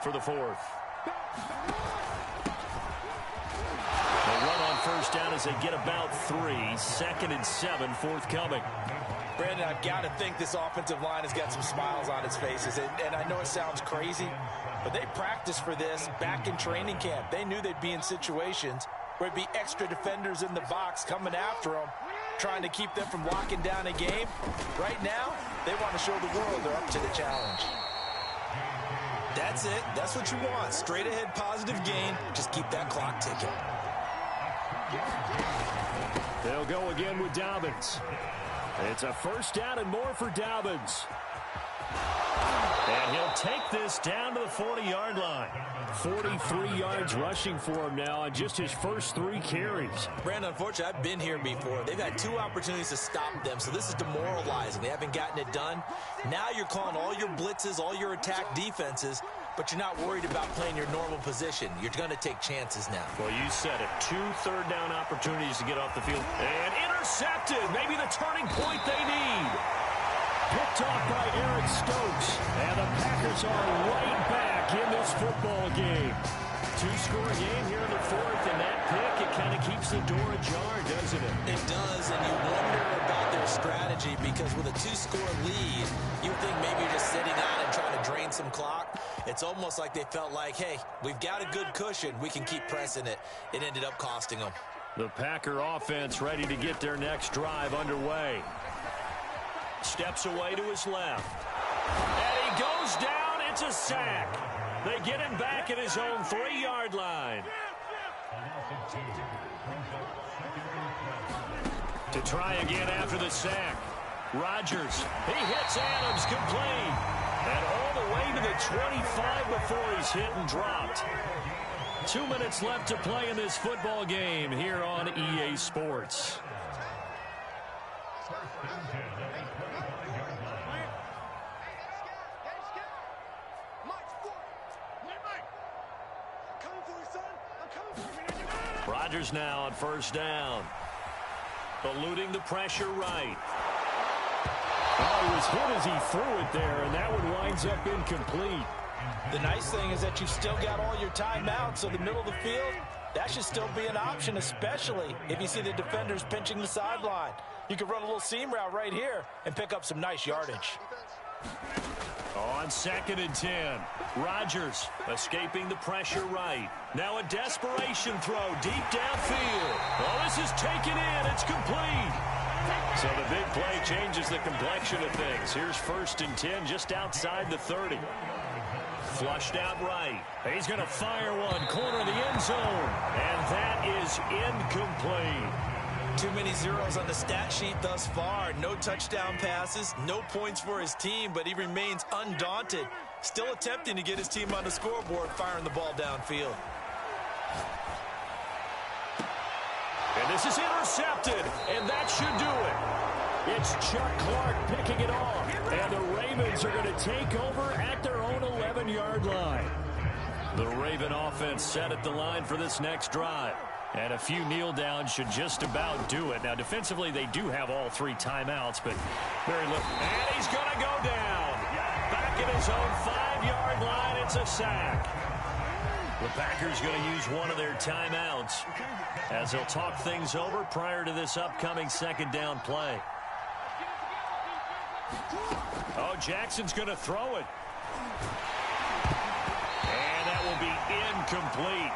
For the fourth. The run on first down as they get about 3. 2nd and 7 forthcoming. Brandon, I've got to think this offensive line has got some smiles on its faces. And I know it sounds crazy, but they practiced for this back in training camp. They knew they'd be in situations where it'd be extra defenders in the box coming after them, trying to keep them from locking down a game. Right now, they want to show the world they're up to the challenge. That's it. That's what you want. Straight ahead positive gain. Just keep that clock ticking. They'll go again with Dobbins. It's a first down and more for Dobbins. And he'll take this down to the 40-yard line. 43 yards rushing for him now on just his first 3 carries. Brandon, unfortunately, I've been here before. They've had 2 opportunities to stop them, so this is demoralizing. They haven't gotten it done. Now you're calling all your blitzes, all your attack defenses, but you're not worried about playing your normal position. You're going to take chances now. Well, you said it. 2 third-down opportunities to get off the field. And intercepted. Maybe the turning point they need. Picked off by Eric Stokes. And the Packers are right back in this football game. 2-score game here in the 4th, and that pick, it kind of keeps the door ajar, doesn't it? It does, and you wonder about their strategy, because with a 2-score lead, you think maybe you're just sitting on and trying to drain some clock. It's almost like they felt like, hey, we've got a good cushion. We can keep pressing it. It ended up costing them. The Packer offense ready to get their next drive underway. Steps away to his left. And he goes down. It's a sack. They get him back at his own 3-yard line. To try again after the sack. Rodgers. He hits Adams complete. And all the way to the 25 before he's hit and dropped. 2 minutes left to play in this football game here on EA Sports. Rodgers now on first down. Eluding the pressure right. Oh, he was hit as he threw it there, and that one winds up incomplete. The nice thing is that you've still got all your timeouts, so the middle of the field, that should still be an option, especially if you see the defenders pinching the sideline. You can run a little seam route right here and pick up some nice yardage. On 2nd and 10, Rodgers escaping the pressure right. Now a desperation throw deep downfield. Oh, this is taken in. It's complete. So the big play changes the complexion of things. Here's 1st and 10 just outside the 30. Flushed out right. He's going to fire one, corner of the end zone. And that is incomplete. Too many zeros on the stat sheet thus far. No touchdown passes, no points for his team, but he remains undaunted. Still attempting to get his team on the scoreboard, firing the ball downfield. And this is intercepted, and that should do it. It's Chuck Clark picking it off, and the Ravens are going to take over at their own 11-yard line. The Raven offense set at the line for this next drive. And a few kneel downs should just about do it. Now, defensively, they do have all 3 timeouts, but very little. And he's going to go down. Back at his own 5-yard line, it's a sack. The Packers going to use one of their timeouts as they'll talk things over prior to this upcoming 2nd down play. Oh, Jackson's going to throw it. And that will be incomplete.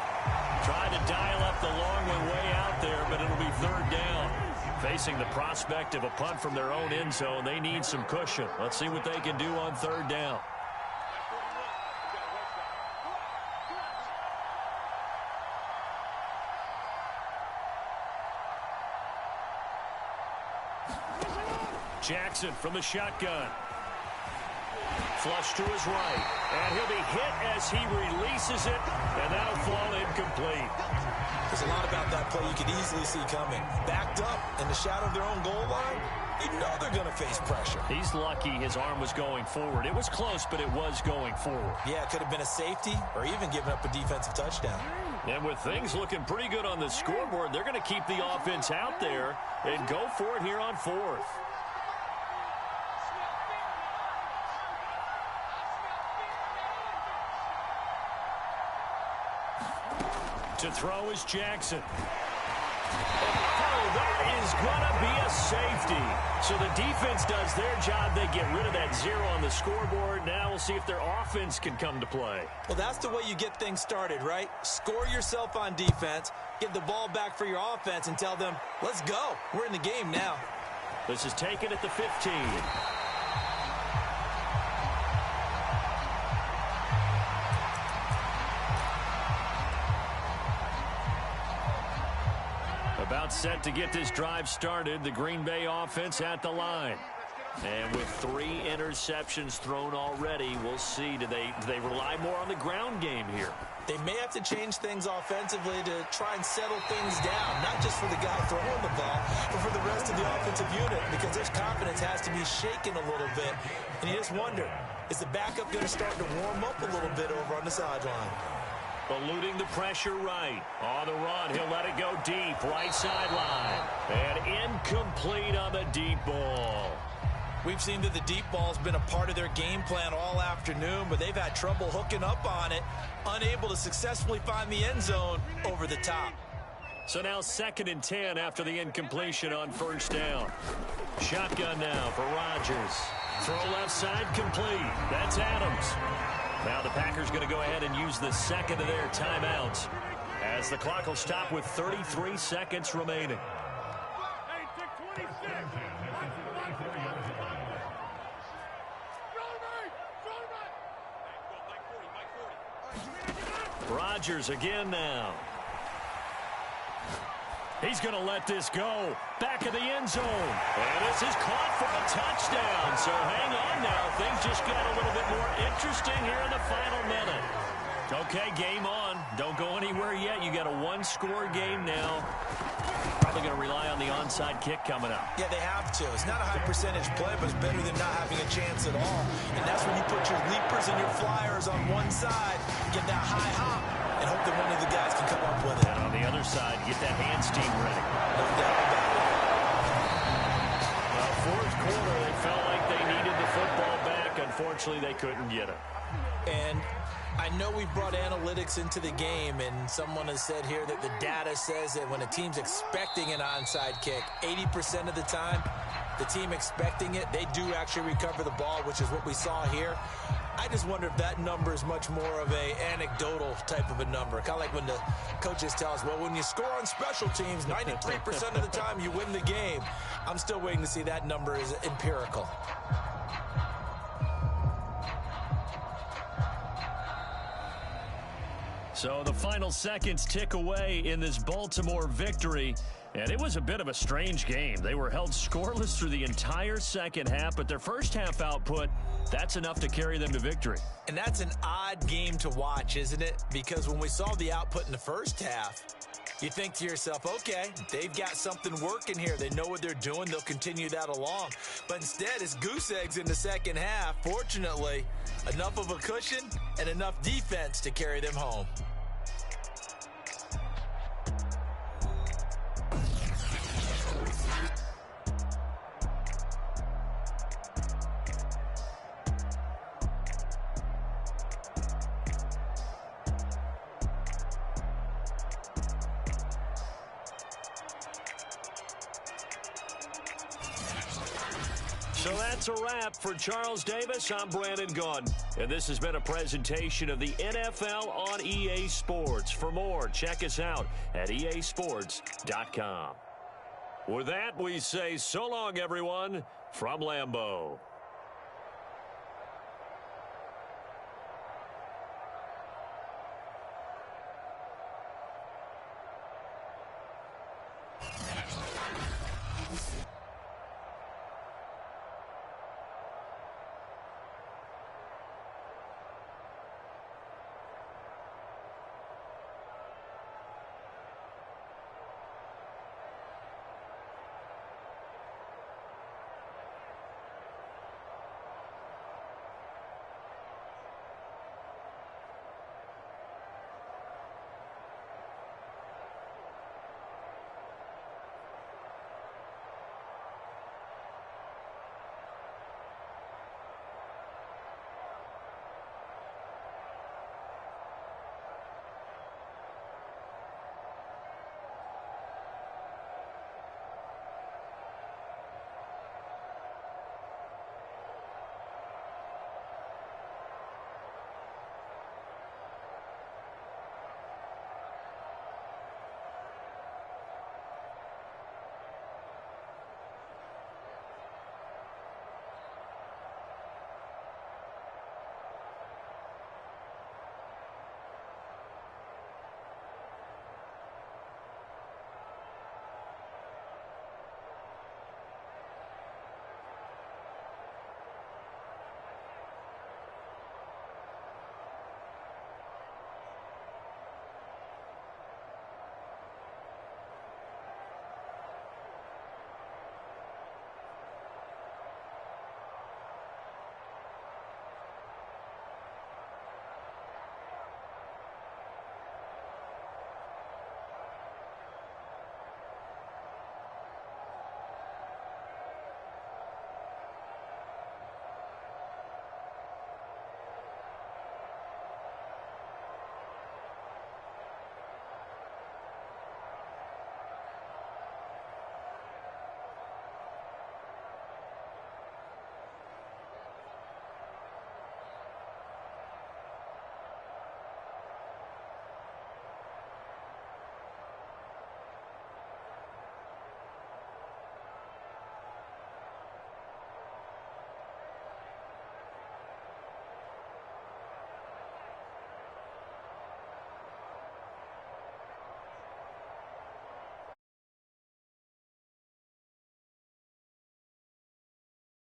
Tried to dial up the long one way out there, but it'll be 3rd down. Facing the prospect of a punt from their own end zone, they need some cushion. Let's see what they can do on 3rd down. Jackson from the shotgun. Flush to his right. And he'll be hit as he releases it. And that'll fall incomplete. There's a lot about that play you could easily see coming. Backed up in the shadow of their own goal line, you know they're going to face pressure. He's lucky his arm was going forward. It was close, but it was going forward. Yeah, it could have been a safety or even given up a defensive touchdown. And with things looking pretty good on the scoreboard, they're going to keep the offense out there and go for it here on 4th. To throw is Jackson. Oh, that is going to be a safety. So the defense does their job. They get rid of that 0 on the scoreboard. Now we'll see if their offense can come to play. Well, that's the way you get things started, right? Score yourself on defense, give the ball back for your offense, and tell them, let's go. We're in the game now. This is taken at the 15. About set to get this drive started. The Green Bay offense at the line. And with 3 interceptions thrown already, we'll see. Do they rely more on the ground game here? They may have to change things offensively to try and settle things down, not just for the guy throwing the ball, but for the rest of the offensive unit, because their confidence has to be shaken a little bit. And you just wonder, is the backup going to start to warm up a little bit over on the sideline? Eluding the pressure right. On the run, he'll let it go deep, right sideline. And incomplete on the deep ball. We've seen that the deep ball's been a part of their game plan all afternoon, but they've had trouble hooking up on it, unable to successfully find the end zone over the top. So now 2nd and 10 after the incompletion on 1st down. Shotgun now for Rodgers. Throw left side complete. That's Adams. Now the Packers going to go ahead and use the 2nd of their timeouts as the clock will stop with 33 seconds remaining. Rodgers again now. He's going to let this go. Back of the end zone. And this is caught for a touchdown. So hang on now. Things just got a little bit more interesting here in the final minute. Okay, game on. Don't go anywhere yet. You got a 1-score game now. Probably going to rely on the onside kick coming up. Yeah, they have to. It's not a high percentage play, but it's better than not having a chance at all. And that's when you put your leapers and your flyers on one side, get that high hop, and hope that one of the guys can come up with it. And on the other side, get that hand steam ready. No doubt about it. Well, 4th quarter, they felt like they needed the football back. Unfortunately, they couldn't get it. And I know we brought analytics into the game, and someone has said here that the data says that when a team's expecting an onside kick, 80% of the time, the team expecting it, they do actually recover the ball, which is what we saw here. I just wonder if that number is much more of a anecdotal type of a number. Kind of like when the coaches tell us, well, when you score on special teams, 93% of the time you win the game. I'm still waiting to see that number is empirical. So the final seconds tick away in this Baltimore victory. And it was a bit of a strange game. They were held scoreless through the entire second half, but their first half output, that's enough to carry them to victory. And that's an odd game to watch, isn't it? Because when we saw the output in the first half, you think to yourself, okay, they've got something working here. They know what they're doing. They'll continue that along. But instead, it's goose eggs in the second half. Fortunately, enough of a cushion and enough defense to carry them home. So that's a wrap for Charles Davis. I'm Brandon Gunn. And this has been a presentation of the NFL on EA Sports. For more, check us out at easports.com. With that, we say so long, everyone, from Lambeau.